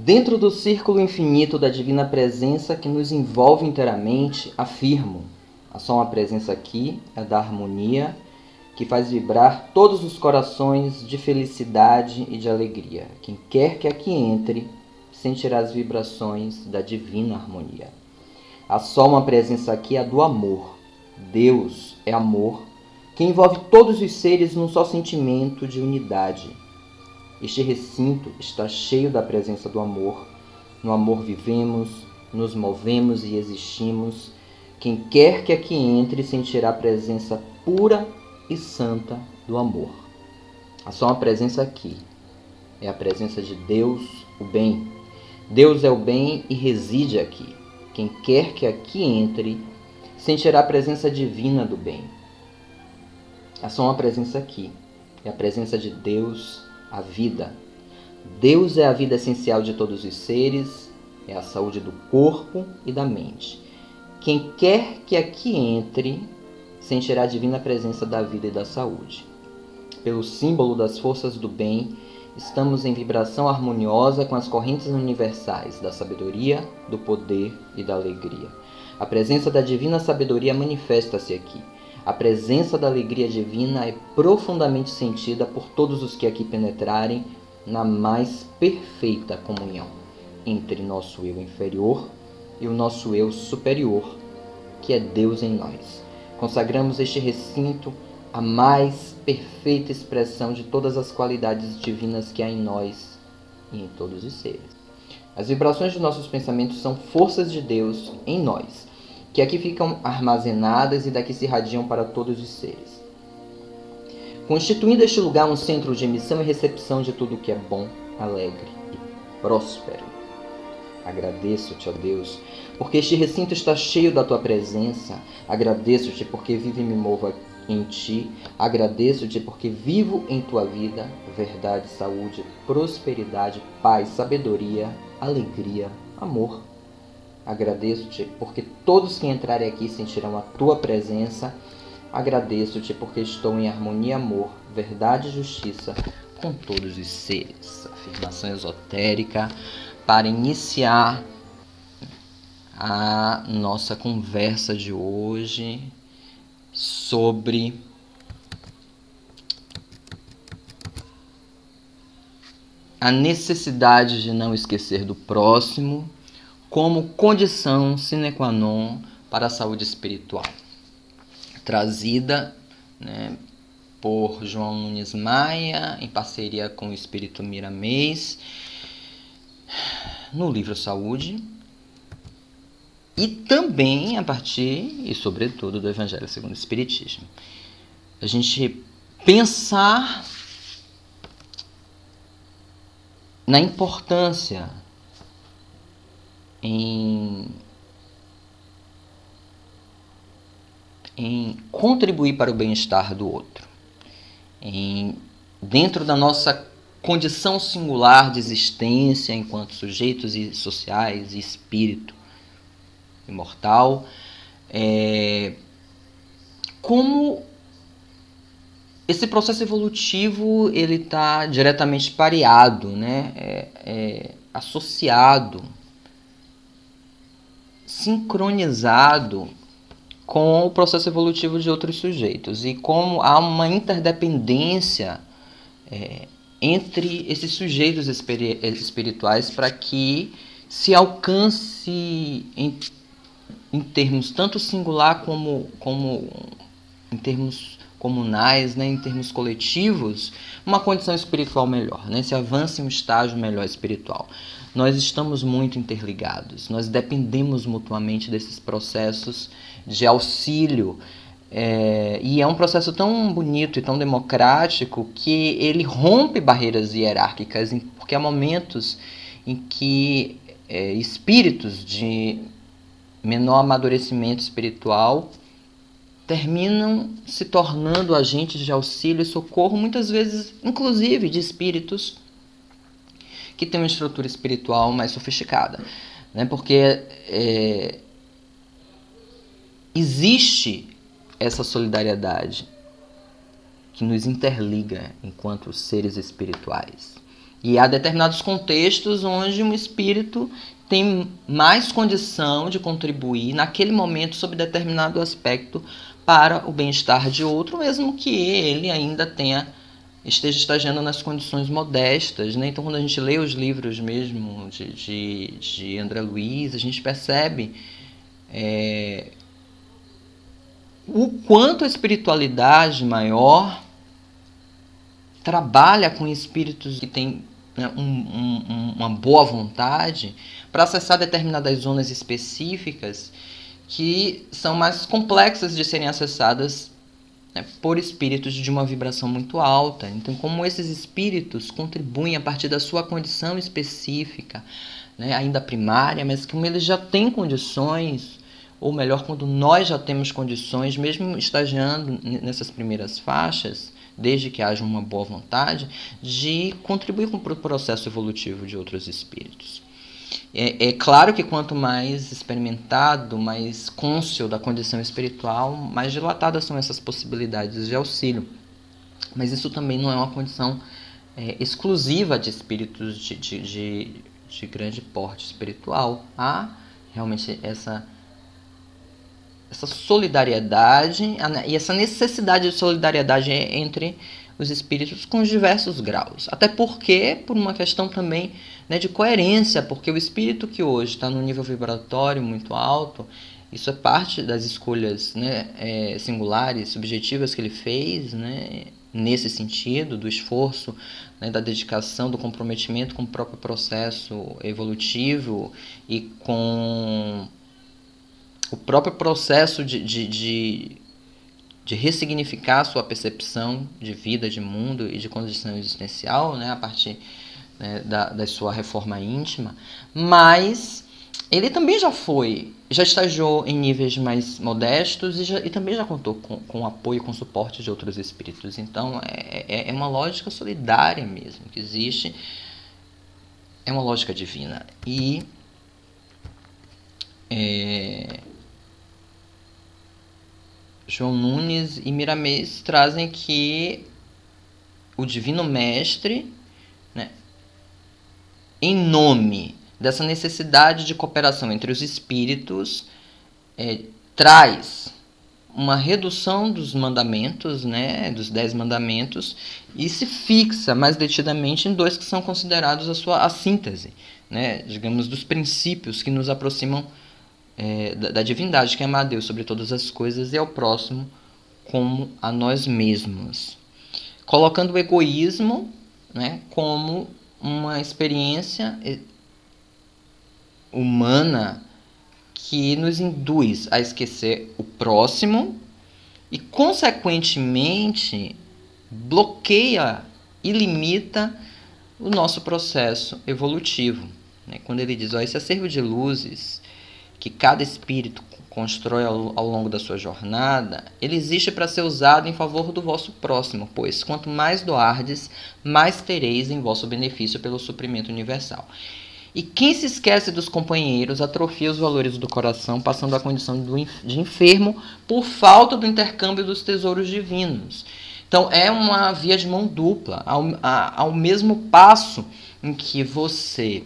Dentro do círculo infinito da divina presença que nos envolve inteiramente, afirmo: a só uma presença aqui é da harmonia que faz vibrar todos os corações de felicidade e de alegria. Quem quer que aqui entre sentirá as vibrações da divina harmonia. A só uma presença aqui é a do amor. Deus é amor, que envolve todos os seres num só sentimento de unidade. Este recinto está cheio da presença do amor. No amor vivemos, nos movemos e existimos. Quem quer que aqui entre sentirá a presença pura e santa do amor. Há só uma presença aqui. É a presença de Deus, o bem. Deus é o bem e reside aqui. Quem quer que aqui entre sentirá a presença divina do bem. Há só uma presença aqui. É a presença de Deus, a vida. Deus é a vida essencial de todos os seres, é a saúde do corpo e da mente. Quem quer que aqui entre sentirá a divina presença da vida e da saúde. Pelo símbolo das forças do bem, estamos em vibração harmoniosa com as correntes universais da sabedoria, do poder e da alegria. A presença da divina sabedoria manifesta-se aqui. A presença da alegria divina é profundamente sentida por todos os que aqui penetrarem na mais perfeita comunhão entre nosso eu inferior e o nosso eu superior, que é Deus em nós. Consagramos este recinto à mais perfeita expressão de todas as qualidades divinas que há em nós e em todos os seres. As vibrações de nossos pensamentos são forças de Deus em nós, que aqui ficam armazenadas e daqui se irradiam para todos os seres, constituindo este lugar um centro de emissão e recepção de tudo o que é bom, alegre e próspero. Agradeço-te, ó Deus, porque este recinto está cheio da tua presença. Agradeço-te porque vivo e me movo em ti. Agradeço-te porque vivo em tua vida verdade, saúde, prosperidade, paz, sabedoria, alegria, amor. Agradeço-te porque todos que entrarem aqui sentirão a tua presença. Agradeço-te porque estou em harmonia e amor, verdade e justiça com todos os seres. Afirmação esotérica para iniciar a nossa conversa de hoje sobre a necessidade de não esquecer do próximo como condição sine qua non para a saúde espiritual. Trazida, por João Nunes Maia, em parceria com o Espírito Miramês, no livro Saúde, e também a partir e sobretudo do Evangelho segundo o Espiritismo. A gente pensar na importância em contribuir para o bem-estar do outro, dentro da nossa condição singular de existência enquanto sujeitos sociais e espírito imortal, como esse processo evolutivo ele está diretamente pareado, associado, sincronizado com o processo evolutivo de outros sujeitos, e como há uma interdependência entre esses sujeitos espirituais para que se alcance em termos tanto singular como em termos comunais, em termos coletivos, uma condição espiritual melhor, se avance em um estágio melhor espiritual. Nós estamos muito interligados, nós dependemos mutuamente desses processos de auxílio, e é um processo tão bonito e tão democrático que ele rompe barreiras hierárquicas, porque há momentos em que espíritos de menor amadurecimento espiritual terminam se tornando agentes de auxílio e socorro, muitas vezes, inclusive, de espíritos que têm uma estrutura espiritual mais sofisticada, porque existe essa solidariedade que nos interliga enquanto seres espirituais. E há determinados contextos onde um espírito tem mais condição de contribuir naquele momento sobre determinado aspecto para o bem-estar de outro, mesmo que ele ainda esteja estagiando nas condições modestas, né? Então, quando a gente lê os livros mesmo de André Luiz, a gente percebe o quanto a espiritualidade maior trabalha com espíritos que têm, né, uma boa vontade para acessar determinadas zonas específicas que são mais complexas de serem acessadas, né, por espíritos de uma vibração muito alta. Então, como esses espíritos contribuem a partir da sua condição específica, né, ainda primária, mas como eles já têm condições, ou melhor, quando nós já temos condições, mesmo estagiando nessas primeiras faixas, desde que haja uma boa vontade, de contribuir com o processo evolutivo de outros espíritos. É claro que quanto mais experimentado, mais cônscio da condição espiritual, mais dilatadas são essas possibilidades de auxílio. Mas isso também não é uma condição exclusiva de espíritos de grande porte espiritual. Há realmente essa solidariedade e essa necessidade de solidariedade entre os espíritos com os diversos graus. Até porque, por uma questão também, né, de coerência, porque o espírito que hoje está no nível vibratório muito alto, isso é parte das escolhas, né, singulares, subjetivas que ele fez, né, nesse sentido, do esforço, né, da dedicação, do comprometimento com o próprio processo evolutivo e com o próprio processo de ressignificar sua percepção de vida, de mundo e de condição existencial, né, a partir, né, da sua reforma íntima. Mas ele também já estagiou em níveis mais modestos e também já contou com o apoio, com o suporte de outros espíritos. Então é uma lógica solidária mesmo que existe, é uma lógica divina. E João Nunes e Miramês trazem que o Divino Mestre, né, em nome dessa necessidade de cooperação entre os espíritos, traz uma redução dos mandamentos, né, dos 10 mandamentos, e se fixa mais detidamente em 2 que são considerados a síntese, né, digamos, dos princípios que nos aproximam da divindade, que é amar a Deus sobre todas as coisas e ao próximo como a nós mesmos, colocando o egoísmo, né, como uma experiência humana que nos induz a esquecer o próximo e, consequentemente, bloqueia e limita o nosso processo evolutivo. Quando ele diz, esse acervo de luzes que cada espírito constrói ao longo da sua jornada, ele existe para ser usado em favor do vosso próximo, pois quanto mais doardes, mais tereis em vosso benefício pelo suprimento universal. E quem se esquece dos companheiros atrofia os valores do coração, passando a condição de enfermo por falta do intercâmbio dos tesouros divinos. Então é uma via de mão dupla, ao mesmo passo em que você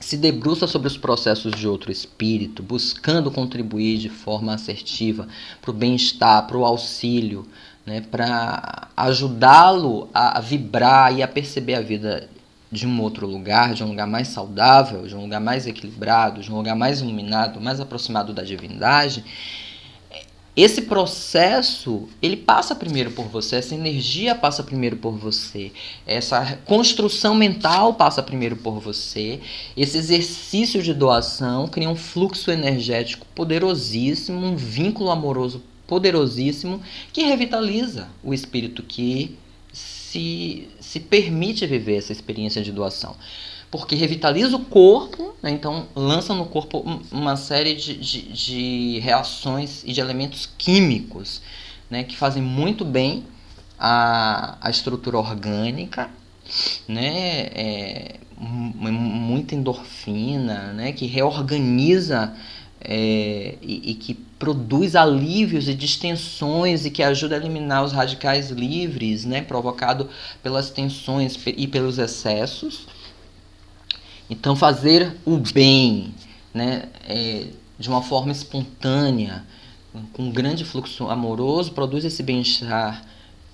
se debruça sobre os processos de outro espírito, buscando contribuir de forma assertiva para o bem-estar, para o auxílio, né, para ajudá-lo a vibrar e a perceber a vida de um outro lugar, de um lugar mais saudável, de um lugar mais equilibrado, de um lugar mais iluminado, mais aproximado da divindade. Esse processo, ele passa primeiro por você, essa energia passa primeiro por você, essa construção mental passa primeiro por você, esse exercício de doação cria um fluxo energético poderosíssimo, um vínculo amoroso poderosíssimo que revitaliza o espírito que se permite viver essa experiência de doação. Porque revitaliza o corpo, né? Então lança no corpo uma série de reações e de elementos químicos, né? Que fazem muito bem a estrutura orgânica, né? Muita endorfina, né? Que reorganiza e que produz alívios e distensões e que ajuda a eliminar os radicais livres, né, provocado pelas tensões e pelos excessos. Então, fazer o bem, né, de uma forma espontânea, com um grande fluxo amoroso, produz esse bem-estar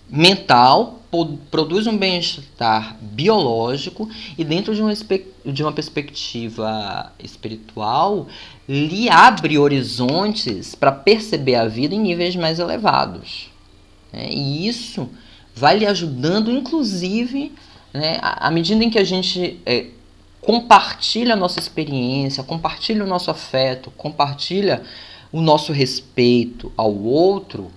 mental, produz um bem-estar biológico e dentro de uma perspectiva espiritual lhe abre horizontes para perceber a vida em níveis mais elevados, né? E isso vai lhe ajudando, inclusive, né, à medida em que a gente compartilha a nossa experiência, compartilha o nosso afeto, compartilha o nosso respeito ao outro,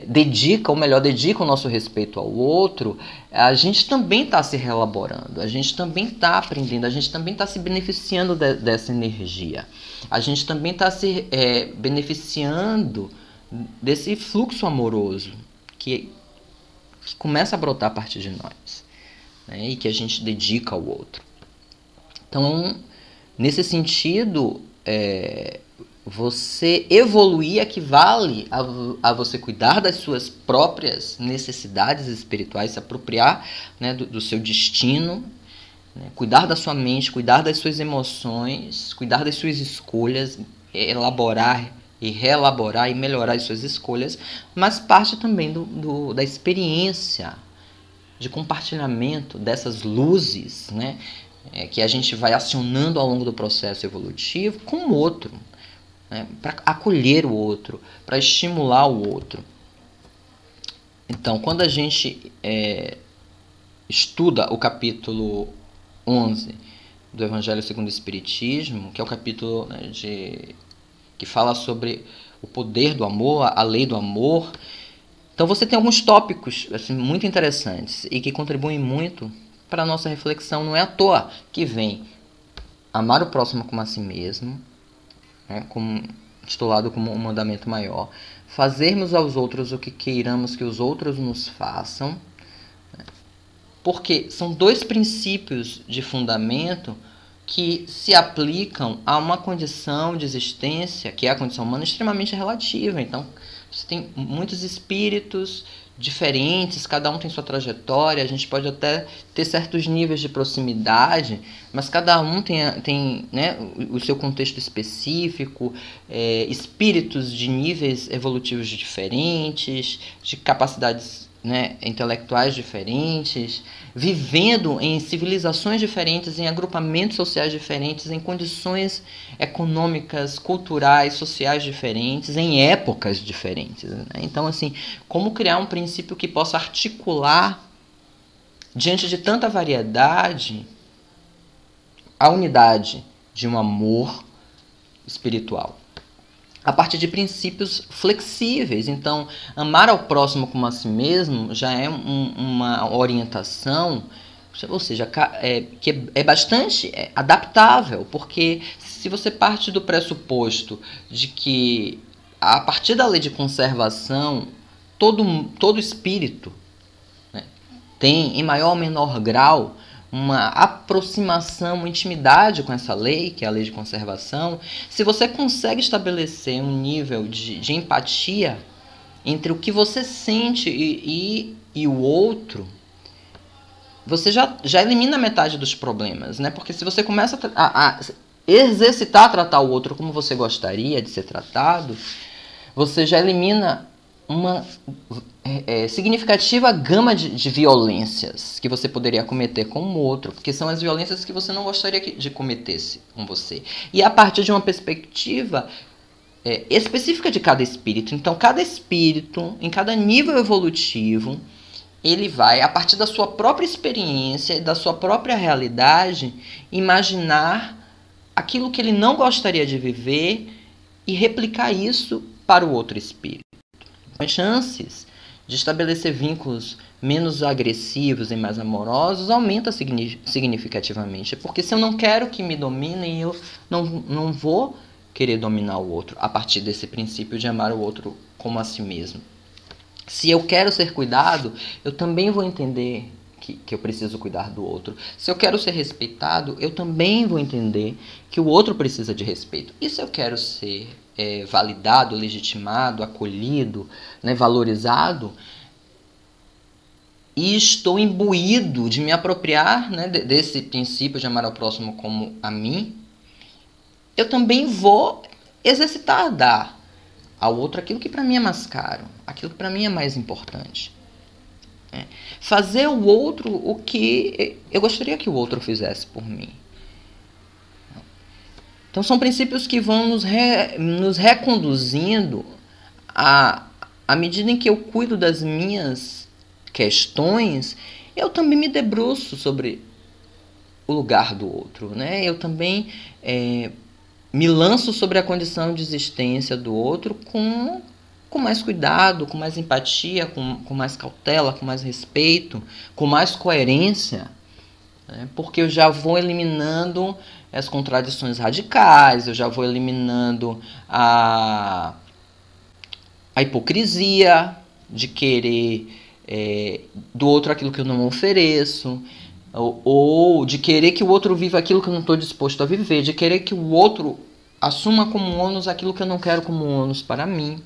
dedica o nosso respeito ao outro, a gente também está se reelaborando, a gente também está aprendendo, a gente também está se beneficiando dessa energia, a gente também está se beneficiando desse fluxo amoroso que começa a brotar a partir de nós, né, e que a gente dedica ao outro. Então, nesse sentido, você evoluir equivale a você cuidar das suas próprias necessidades espirituais, se apropriar, né, do seu destino, né, cuidar da sua mente, cuidar das suas emoções, cuidar das suas escolhas, elaborar e reelaborar e melhorar as suas escolhas, mas parte também da experiência de compartilhamento dessas luzes, né, que a gente vai acionando ao longo do processo evolutivo com o outro, né, para acolher o outro, para estimular o outro. Então, quando a gente estuda o capítulo 11 do Evangelho segundo o Espiritismo, que é o capítulo, né, que fala sobre o poder do amor, a lei do amor, então você tem alguns tópicos assim, muito interessantes e que contribuem muito para a nossa reflexão. Não é à toa que vem amar o próximo como a si mesmo, né, titulado como um mandamento maior, fazermos aos outros o que queiramos que os outros nos façam, né, porque são dois princípios de fundamento que se aplicam a uma condição de existência, que é a condição humana, extremamente relativa. Então, você tem muitos espíritos diferentes, cada um tem sua trajetória, a gente pode até ter certos níveis de proximidade, mas cada um tem né, o seu contexto específico, espíritos de níveis evolutivos diferentes, de capacidades, né, intelectuais diferentes, vivendo em civilizações diferentes, em agrupamentos sociais diferentes, em condições econômicas, culturais, sociais diferentes, em épocas diferentes, né? Então, assim, como criar um princípio que possa articular, diante de tanta variedade, a unidade de um amor espiritual, a partir de princípios flexíveis. Então, amar ao próximo como a si mesmo já é uma orientação, ou seja, que é bastante adaptável, porque se você parte do pressuposto de que, a partir da lei de conservação, todo espírito, né, tem, em maior ou menor grau, uma aproximação, uma intimidade com essa lei, que é a lei de conservação, se você consegue estabelecer um nível de empatia entre o que você sente e o outro, você já elimina metade dos problemas, né? Porque se você começa a exercitar a tratar o outro como você gostaria de ser tratado, você já elimina uma significativa gama de violências que você poderia cometer com o outro, porque são as violências que você não gostaria de cometesse com você. E a partir de uma perspectiva específica de cada espírito. Então, cada espírito, em cada nível evolutivo, ele vai, a partir da sua própria experiência e da sua própria realidade, imaginar aquilo que ele não gostaria de viver e replicar isso para o outro espírito. As chances de estabelecer vínculos menos agressivos e mais amorosos aumenta significativamente. Porque se eu não quero que me dominem, eu não vou querer dominar o outro a partir desse princípio de amar o outro como a si mesmo. Se eu quero ser cuidado, eu também vou entender que eu preciso cuidar do outro. Se eu quero ser respeitado, eu também vou entender que o outro precisa de respeito. E se eu quero ser validado, legitimado, acolhido, né, valorizado, e estou imbuído de me apropriar, né, desse princípio de amar ao próximo como a mim, eu também vou exercitar, dar ao outro aquilo que para mim é mais caro, aquilo que para mim é mais importante. Fazer ao outro o que eu gostaria que o outro fizesse por mim. Então são princípios que vão nos reconduzindo à medida em que eu cuido das minhas questões, eu também me debruço sobre o lugar do outro, né? Eu também me lanço sobre a condição de existência do outro com mais cuidado, com mais empatia, com mais cautela, com mais respeito, com mais coerência, né? Porque eu já vou eliminando as contradições radicais, eu já vou eliminando a hipocrisia de querer do outro aquilo que eu não ofereço, ou de querer que o outro viva aquilo que eu não estou disposto a viver, de querer que o outro assuma como ônus aquilo que eu não quero como ônus para mim.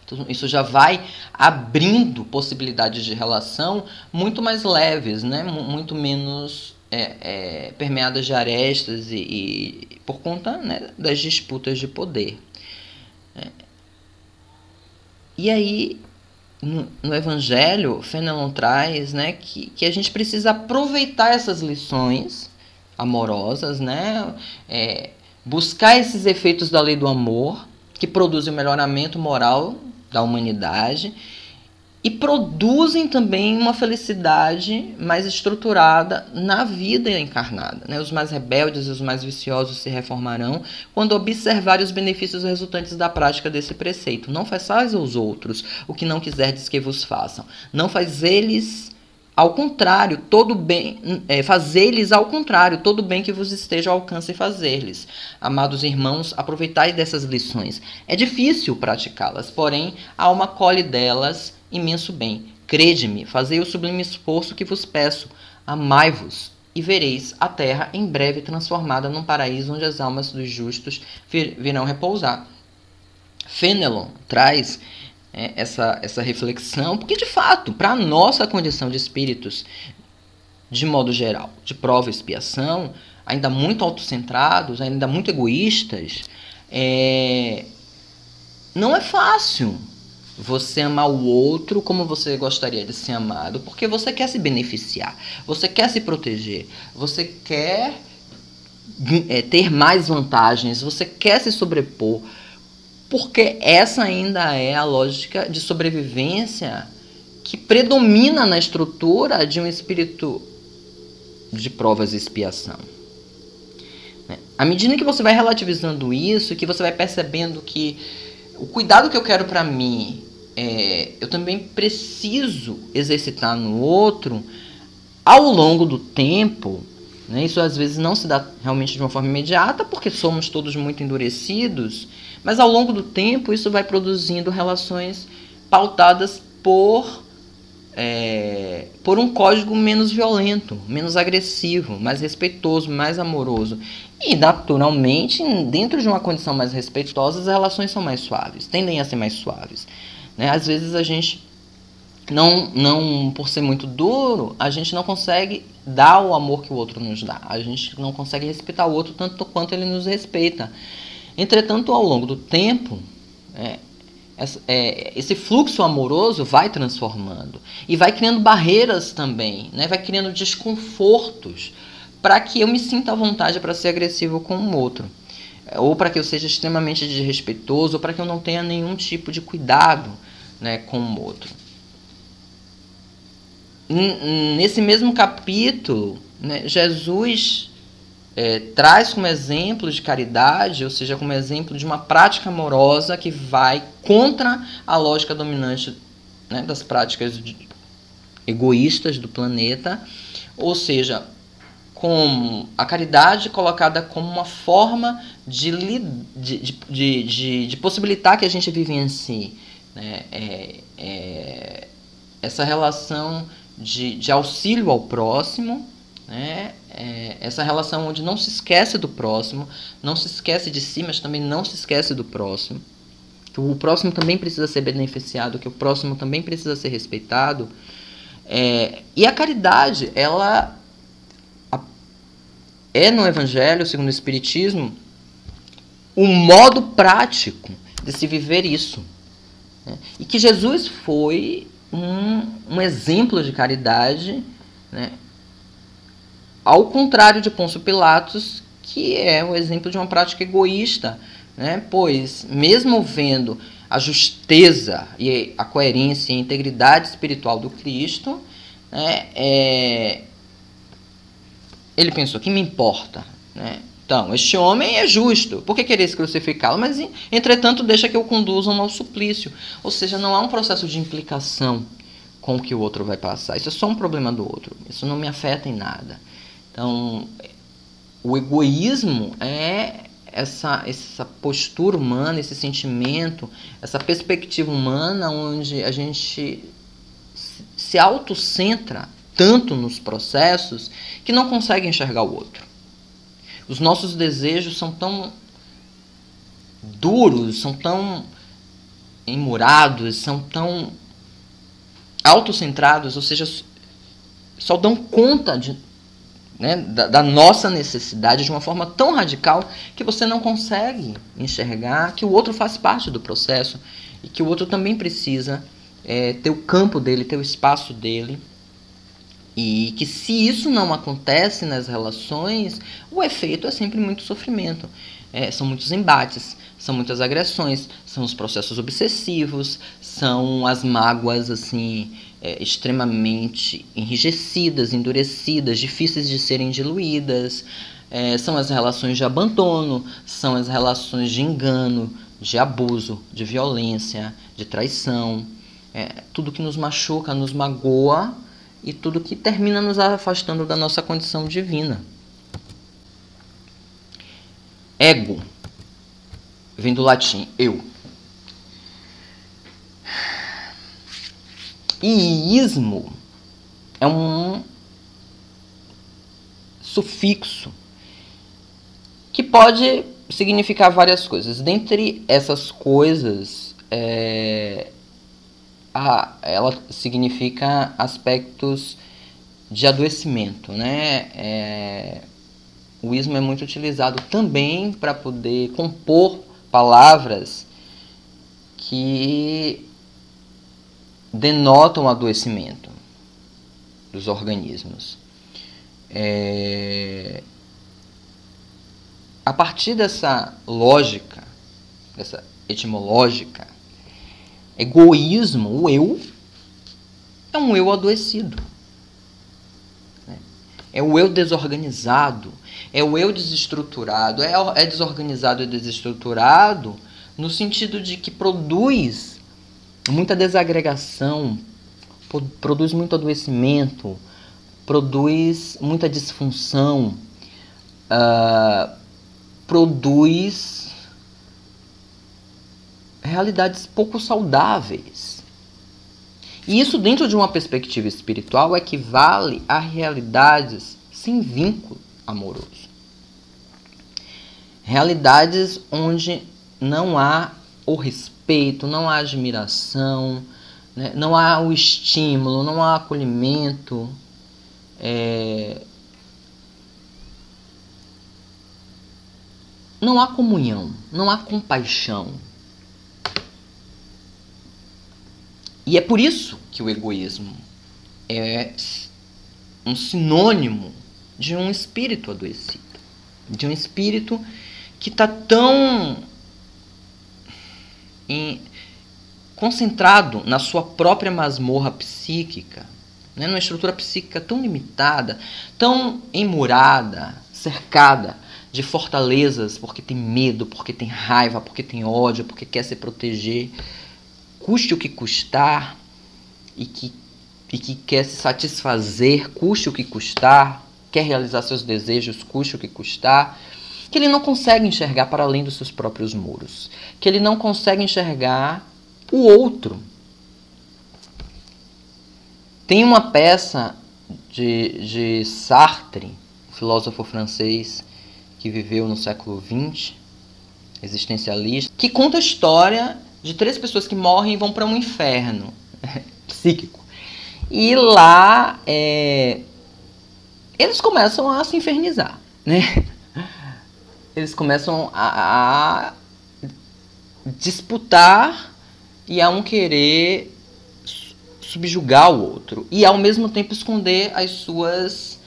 Então, isso já vai abrindo possibilidades de relação muito mais leves, né? Muito menos permeadas de arestas e por conta, né, das disputas de poder. E aí, no Evangelho, Fenelon traz, né, que a gente precisa aproveitar essas lições amorosas, né, buscar esses efeitos da lei do amor, que produzem o melhoramento moral da humanidade e produzem também uma felicidade mais estruturada na vida encarnada, né? Os mais rebeldes e os mais viciosos se reformarão quando observarem os benefícios resultantes da prática desse preceito. Não façais aos outros o que não quiserdes que vos façam. Não faz eles ao contrário, todo bem, fazer-lhes ao contrário, todo bem que vos esteja ao alcance fazer-lhes. Amados irmãos, aproveitai dessas lições. É difícil praticá-las, porém, a alma colhe delas imenso bem. Crede-me, fazei o sublime esforço que vos peço. Amai-vos e vereis a terra em breve transformada num paraíso onde as almas dos justos virão repousar. Fenelon traz essa reflexão, porque de fato, para a nossa condição de espíritos, de modo geral, de prova e expiação, ainda muito autocentrados, ainda muito egoístas, não é fácil você amar o outro como você gostaria de ser amado, porque você quer se beneficiar, você quer se proteger, você quer ter mais vantagens, você quer se sobrepor, porque essa ainda é a lógica de sobrevivência que predomina na estrutura de um espírito de provas e expiação. À medida que você vai relativizando isso, que você vai percebendo que o cuidado que eu quero para mim, eu também preciso exercitar no outro ao longo do tempo, né? Isso às vezes não se dá realmente de uma forma imediata, porque somos todos muito endurecidos, mas ao longo do tempo isso vai produzindo relações pautadas por um código menos violento, menos agressivo, mais respeitoso, mais amoroso. E naturalmente, dentro de uma condição mais respeitosa, as relações são mais suaves, tendem a ser mais suaves, né? Às vezes a gente, não por ser muito duro, a gente não consegue dar o amor que o outro nos dá. A gente não consegue respeitar o outro tanto quanto ele nos respeita. Entretanto, ao longo do tempo, esse fluxo amoroso vai transformando e vai criando barreiras também, né? Vai criando desconfortos para que eu me sinta à vontade para ser agressivo com o outro, ou para que eu seja extremamente desrespeitoso, ou para que eu não tenha nenhum tipo de cuidado, né, com o outro. Nesse mesmo capítulo, né, Jesus traz como exemplo de caridade, ou seja, como exemplo de uma prática amorosa que vai contra a lógica dominante, né, das práticas egoístas do planeta, ou seja, como a caridade colocada como uma forma de possibilitar que a gente vivencie, né, essa relação de auxílio ao próximo, né? Essa relação onde não se esquece do próximo, não se esquece de si, mas também não se esquece do próximo, que o próximo também precisa ser beneficiado, que o próximo também precisa ser respeitado. E a caridade, ela é no Evangelho, segundo o Espiritismo, o modo prático de se viver isso, né? E que Jesus foi um exemplo de caridade, né? Ao contrário de Pôncio Pilatos, que é o exemplo de uma prática egoísta, né? Pois, mesmo vendo a justeza e a coerência e a integridade espiritual do Cristo, né, ele pensou, que me importa, né? Então, este homem é justo, por que quereis crucificá-lo? Mas, entretanto, deixa que o conduzam ao suplício. Ou seja, não há um processo de implicação com o que o outro vai passar. Isso é só um problema do outro, isso não me afeta em nada. Então, o egoísmo é essa postura humana, esse sentimento, essa perspectiva humana onde a gente se autocentra tanto nos processos que não consegue enxergar o outro. Os nossos desejos são tão duros, são tão emurados, são tão autocentrados, ou seja, só dão conta da nossa necessidade de uma forma tão radical que você não consegue enxergar que o outro faz parte do processo e que o outro também precisa ter o campo dele, ter o espaço dele. E que se isso não acontece nas relações, o efeito é sempre muito sofrimento. São muitos embates, são muitas agressões, são os processos obsessivos, são as mágoas assim, extremamente enrijecidas, endurecidas, difíceis de serem diluídas, são as relações de abandono, são as relações de engano, de abuso, de violência, de traição, tudo que nos machuca, nos magoa, e tudo que termina nos afastando da nossa condição divina. Ego vem do latim, eu. E ismo é um sufixo que pode significar várias coisas. Dentre essas coisas, ela significa aspectos de adoecimento, né? O ismo é muito utilizado também para poder compor palavras que denotam o adoecimento dos organismos. A partir dessa lógica, dessa etimológica, egoísmo, o eu, é um eu adoecido. É o eu desorganizado, é o eu desestruturado. É desorganizado e desestruturado no sentido de que produz muita desagregação, produz muito adoecimento, produz muita disfunção, produz realidades pouco saudáveis. E isso, dentro de uma perspectiva espiritual, equivale a realidades sem vínculo amoroso. Realidades onde não há o respeito, não há admiração, né? Não há o estímulo, não há acolhimento, não há comunhão, não há compaixão. E é por isso que o egoísmo é um sinônimo de um espírito adoecido, de um espírito que está tão concentrado na sua própria masmorra psíquica, né, numa estrutura psíquica tão limitada, tão emurada, cercada de fortalezas, porque tem medo, porque tem raiva, porque tem ódio, porque quer se proteger, custe o que custar, e que quer se satisfazer, custe o que custar, quer realizar seus desejos, custe o que custar, que ele não consegue enxergar para além dos seus próprios muros, que ele não consegue enxergar o outro. Tem uma peça de Sartre, filósofo francês que viveu no século XX, existencialista, que conta a história de 3 pessoas que morrem e vão para um inferno psíquico. E lá eles começam a se infernizar, né? Eles começam a disputar e a um querer subjugar o outro e ao mesmo tempo esconder as suas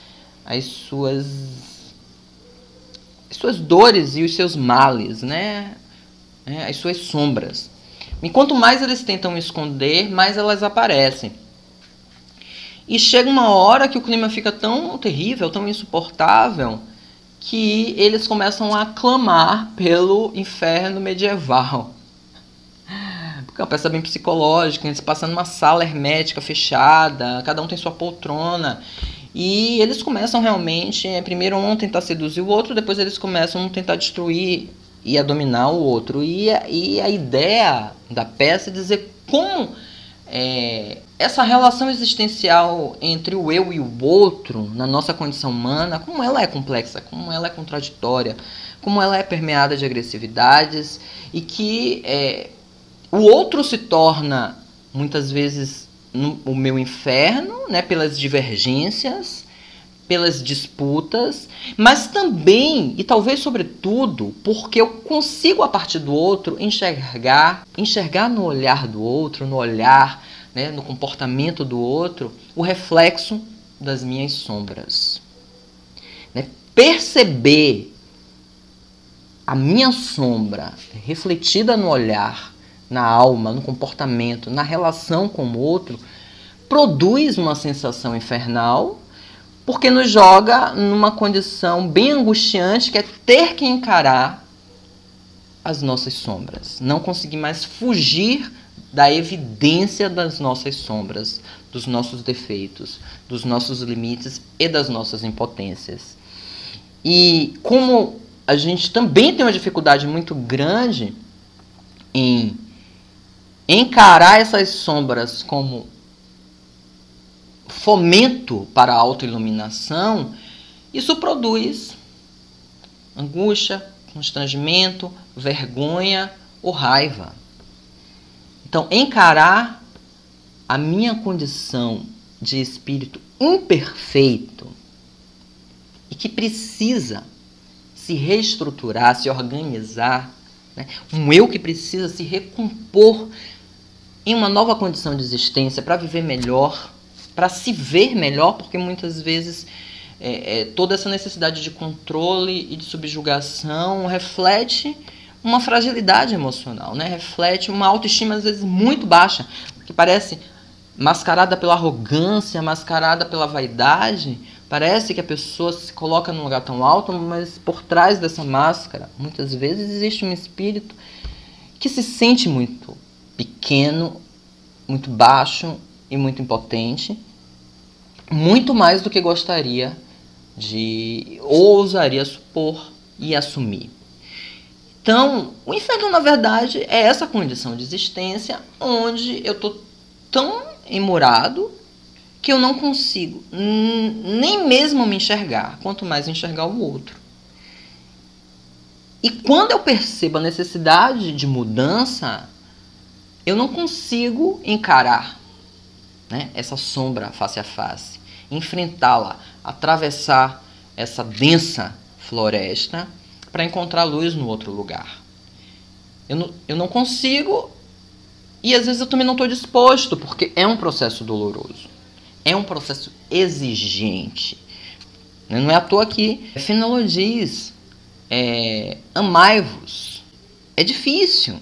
dores e os seus males, né? As suas sombras. E quanto mais eles tentam esconder, mais elas aparecem. E chega uma hora que o clima fica tão terrível, tão insuportável, que eles começam a clamar pelo inferno medieval. Porque é uma peça bem psicológica, eles passam numa sala hermética, fechada, cada um tem sua poltrona. E eles começam realmente, primeiro um tentar seduzir o outro, depois eles começam a tentar destruir e a dominar o outro. E a ideia da peça é dizer como essa relação existencial entre o eu e o outro, na nossa condição humana, como ela é complexa, como ela é contraditória, como ela é permeada de agressividades, e que o outro se torna, muitas vezes, o meu inferno, né, pelas divergências, pelas disputas, mas também, e talvez sobretudo, porque eu consigo a partir do outro enxergar no olhar do outro, no olhar, né, no comportamento do outro, o reflexo das minhas sombras. Né? Perceber a minha sombra refletida no olhar, na alma, no comportamento, na relação com o outro, produz uma sensação infernal, porque nos joga numa condição bem angustiante, que é ter que encarar as nossas sombras. Não conseguir mais fugir da evidência das nossas sombras, dos nossos defeitos, dos nossos limites e das nossas impotências. E como a gente também tem uma dificuldade muito grande em encarar essas sombras como fomento para a autoiluminação, isso produz angústia, constrangimento, vergonha ou raiva. Então, encarar a minha condição de espírito imperfeito e que precisa se reestruturar, se organizar, né? Um eu que precisa se recompor em uma nova condição de existência para viver melhor, para se ver melhor, porque muitas vezes toda essa necessidade de controle e de subjugação reflete uma fragilidade emocional, né? Reflete uma autoestima às vezes muito baixa, que parece mascarada pela arrogância, mascarada pela vaidade. Parece que a pessoa se coloca num lugar tão alto, mas por trás dessa máscara, muitas vezes existe um espírito que se sente muito pequeno, muito baixo e muito impotente, muito mais do que gostaria de ou ousaria supor e assumir. Então, o inferno, na verdade, é essa condição de existência onde eu estou tão emurado que eu não consigo nem mesmo me enxergar, quanto mais enxergar o outro. E quando eu percebo a necessidade de mudança, eu não consigo encarar, né, essa sombra face a face, enfrentá-la, atravessar essa densa floresta para encontrar luz no outro lugar. Eu não consigo, e às vezes eu também não estou disposto, porque é um processo doloroso, é um processo exigente. Não é à toa que Fenelon diz, amai-vos. É difícil,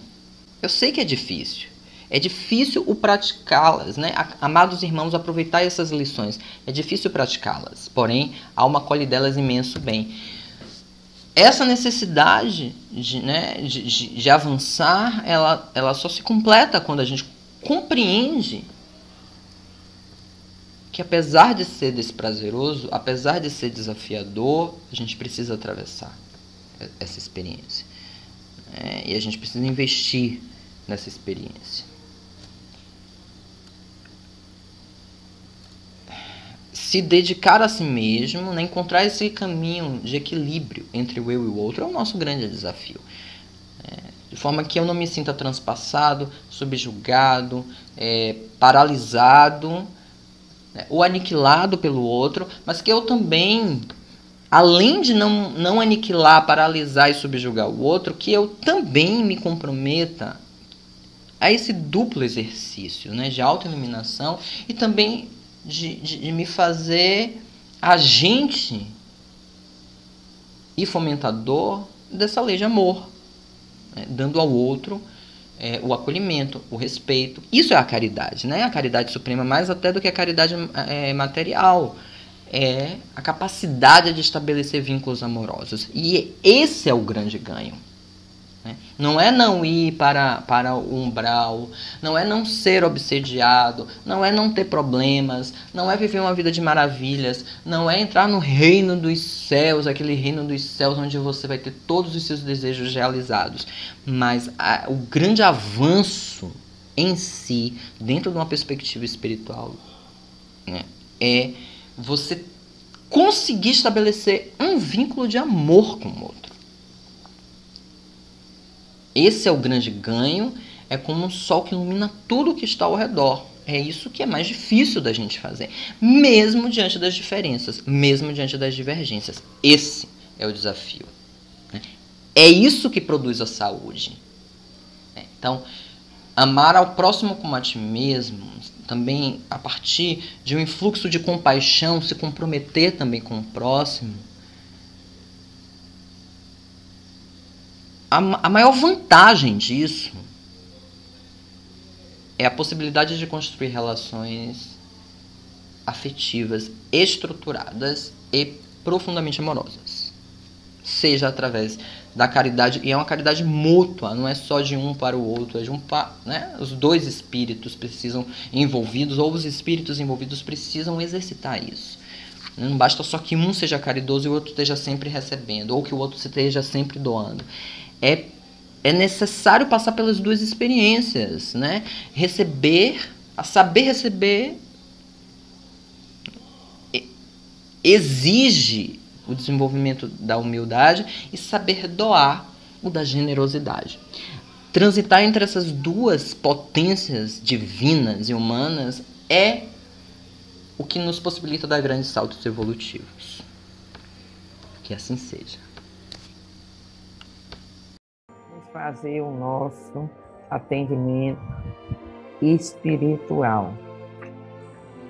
eu sei que é difícil. É difícil o praticá-las, né? Amados irmãos, aproveitai essas lições. É difícil praticá-las, porém, a alma colhe delas imenso bem. Essa necessidade de avançar, ela só se completa quando a gente compreende que, apesar de ser desprazeroso, apesar de ser desafiador, a gente precisa atravessar essa experiência. E a gente precisa investir nessa experiência. se dedicar a si mesmo, né, encontrar esse caminho de equilíbrio entre o eu e o outro é o nosso grande desafio. De forma que eu não me sinta transpassado, subjugado, paralisado, né, ou aniquilado pelo outro, mas que eu também, além de não aniquilar, paralisar e subjugar o outro, que eu também me comprometa a esse duplo exercício, né, de autoiluminação e também de me fazer agente e fomentador dessa lei de amor, né, dando ao outro o acolhimento, o respeito. Isso é a caridade, né? A caridade suprema, mais até do que a caridade material. É a capacidade de estabelecer vínculos amorosos. E esse é o grande ganho. Não é não ir para o umbral, não é não ser obsediado, não é não ter problemas, não é viver uma vida de maravilhas, não é entrar no reino dos céus, aquele reino dos céus onde você vai ter todos os seus desejos realizados. Mas o grande avanço em si, dentro de uma perspectiva espiritual, né, é você conseguir estabelecer um vínculo de amor com o outro. Esse é o grande ganho, é como um sol que ilumina tudo que está ao redor. É isso que é mais difícil da gente fazer, mesmo diante das diferenças, mesmo diante das divergências. Esse é o desafio. É isso que produz a saúde. Então, amar ao próximo como a ti mesmo, também a partir de um influxo de compaixão, se comprometer também com o próximo, a maior vantagem disso é a possibilidade de construir relações afetivas estruturadas e profundamente amorosas. Seja através da caridade, e é uma caridade mútua, não é só de um para o outro, é de um para, né? Os dois espíritos precisam envolvidos, ou os espíritos envolvidos precisam exercitar isso. Não basta só que um seja caridoso e o outro esteja sempre recebendo, ou que o outro esteja sempre doando. É necessário passar pelas duas experiências, né? Saber receber exige o desenvolvimento da humildade e saber doar o da generosidade. Transitar entre essas duas potências divinas e humanas é o que nos possibilita dar grandes saltos evolutivos. Que assim seja. Vamos fazer o nosso atendimento espiritual.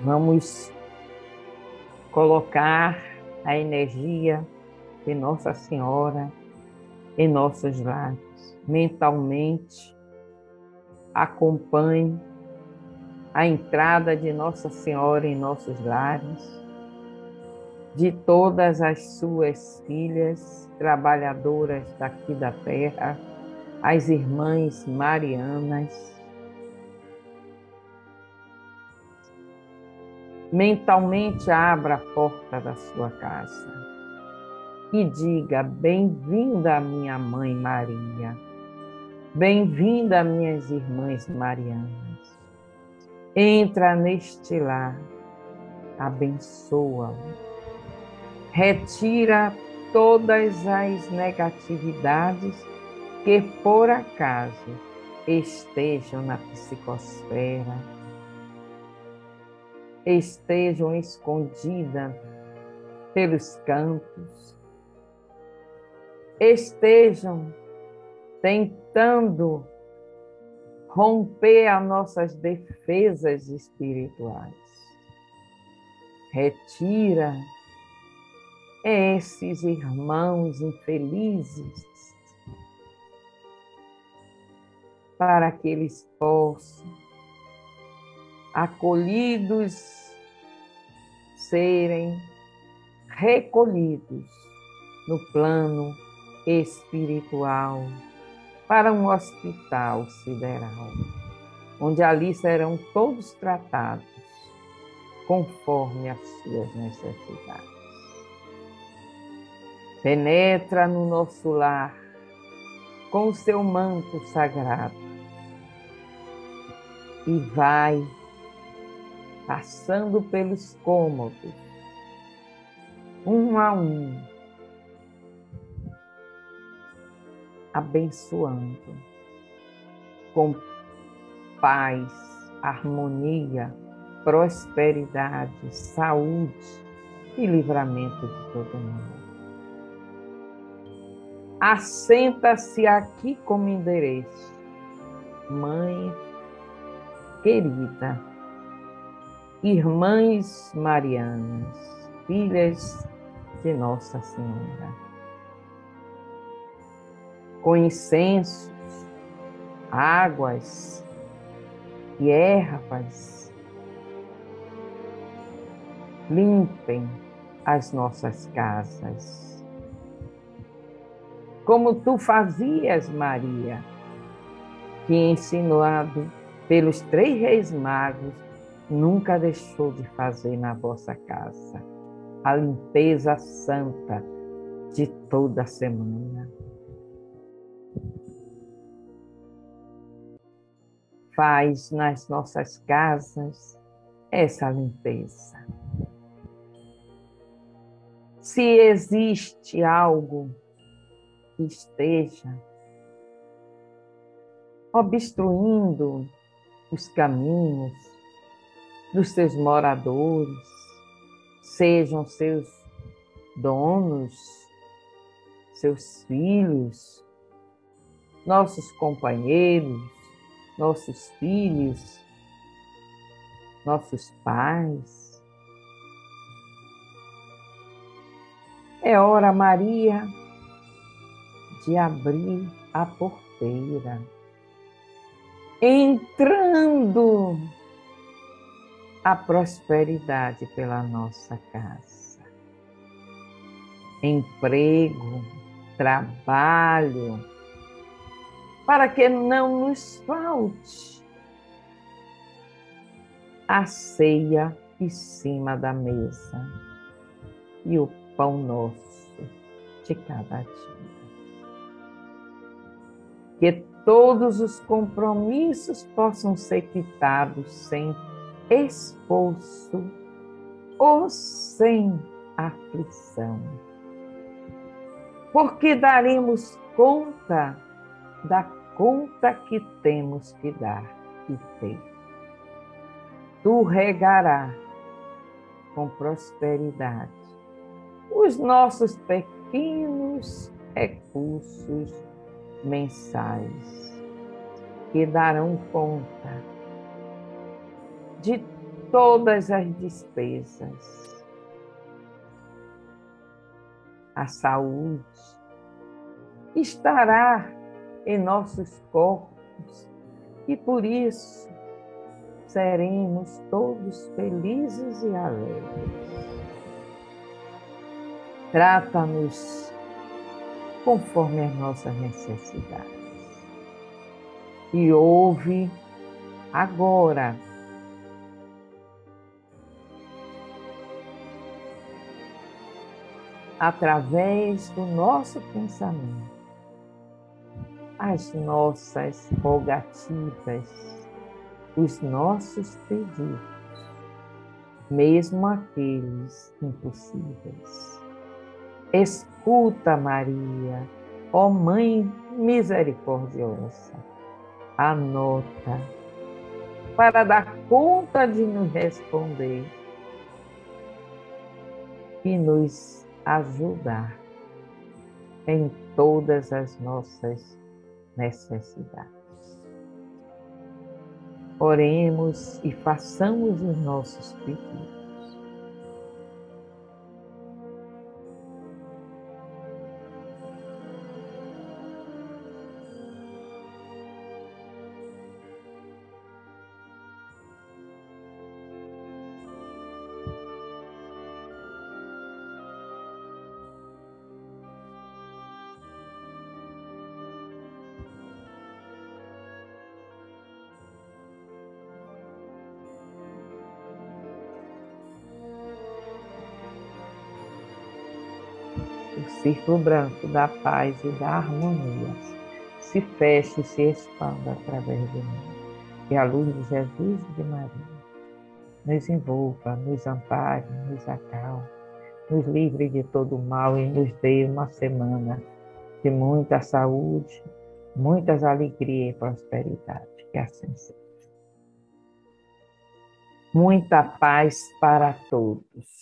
Vamos colocar a energia de Nossa Senhora em nossos lares. Mentalmente, acompanhe a entrada de Nossa Senhora em nossos lares, de todas as suas filhas trabalhadoras daqui da terra, as irmãs marianas. Mentalmente abra a porta da sua casa e diga: bem-vinda, minha mãe Maria, bem-vinda, minhas irmãs marianas. Entra neste lar, abençoa-o, retira todas as negatividades que por acaso estejam na psicosfera, estejam escondidas pelos cantos, estejam tentando romper as nossas defesas espirituais. Retira esses irmãos infelizes para que eles possam, acolhidos, serem recolhidos no plano espiritual para um hospital sideral, onde ali serão todos tratados conforme as suas necessidades. Penetra no nosso lar com o seu manto sagrado e vai passando pelos cômodos, um a um, abençoando com paz, harmonia, prosperidade, saúde e livramento de todo mundo. Assenta-se aqui como endereço, Mãe querida, Irmãs Marianas, filhas de Nossa Senhora, com incensos, águas e ervas, limpem as nossas casas, como tu fazias, Maria, que ensinado pelos 3 reis magos, nunca deixou de fazer na vossa casa a limpeza santa de toda a semana. Faz nas nossas casas essa limpeza. Se existe algo que esteja obstruindo os caminhos dos seus moradores, sejam seus donos, seus filhos, nossos companheiros, nossos filhos, nossos pais. É hora, Maria, de abrir a porteira, entrando a prosperidade pela nossa casa. Emprego, trabalho, para que não nos falte a ceia em cima da mesa e o pão nosso de cada dia. Que todos os compromissos possam ser quitados sem esforço ou sem aflição, porque daremos conta da conta que temos que dar e ter. Tu regarás com prosperidade os nossos pequenos recursos mensais, que darão conta de todas as despesas. A saúde estará em nossos corpos e por isso seremos todos felizes e alegres. Trata-nos conforme as nossas necessidades e ouve agora através do nosso pensamento as nossas rogativas, os nossos pedidos, mesmo aqueles impossíveis. Escuta, Maria, ó Mãe misericordiosa, anota para dar conta de nos responder e nos ajudar em todas as nossas necessidades. Oremos e façamos os nossos pedidos. O círculo branco da paz e da harmonia se feche e se expanda através de mim. Que a luz de Jesus e de Maria nos envolva, nos ampare, nos acalme, nos livre de todo mal e nos dê uma semana de muita saúde, muitas alegrias e prosperidade. Que assim seja. Muita paz para todos.